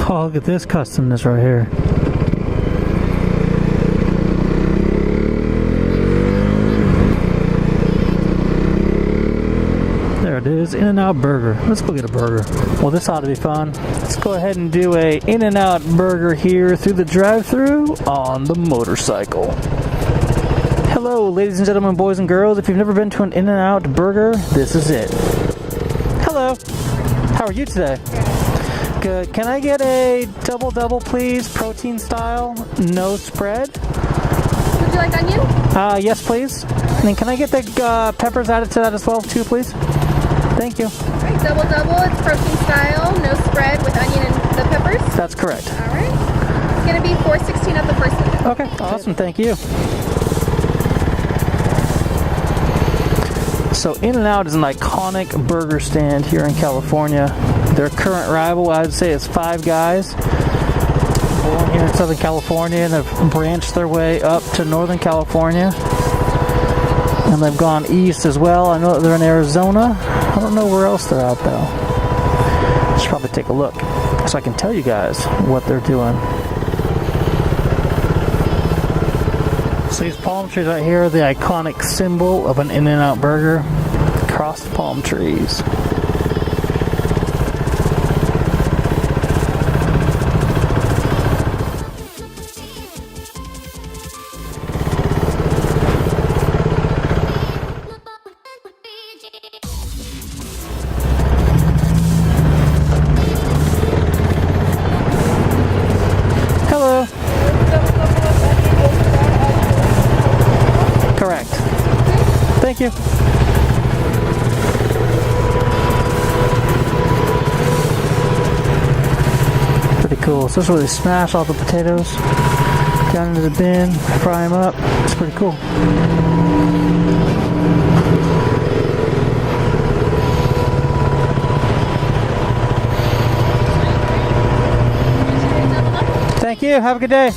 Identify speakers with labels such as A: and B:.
A: Oh, look at this customness right here. There it is, In-N-Out Burger. Let's go get a burger. Well, this ought to be fun. Let's go ahead and do a In-N-Out Burger here through the drive-thru on the motorcycle. Hello, ladies and gentlemen, boys and girls. If you've never been to an In-N-Out Burger, this is it. Hello. How are you today? Good. Can I get a double, please? Protein style, no spread.
B: Would you like onion?
A: Yes, please. And then can I get the peppers added to that as well, too, please? Thank you.
B: All right, double, it's protein style, no spread with onion and the peppers?
A: That's correct.
B: All right. It's going to be $4.16 at the first.
A: Okay, awesome. Thank you. So In-N-Out is an iconic burger stand here in California. Their current rival, I'd say, is Five Guys. Born here in Southern California and have branched their way up to Northern California. And they've gone east as well. I know that they're in Arizona. I don't know where else they're out though. Should probably take a look so I can tell you guys what they're doing. So these palm trees right here are the iconic symbol of an In-N-Out Burger. Across the palm trees. Hello. Correct. Thank you. Pretty cool. So this is where they smash all the potatoes down into the bin, fry them up. It's pretty cool. Thank you. Have a good day.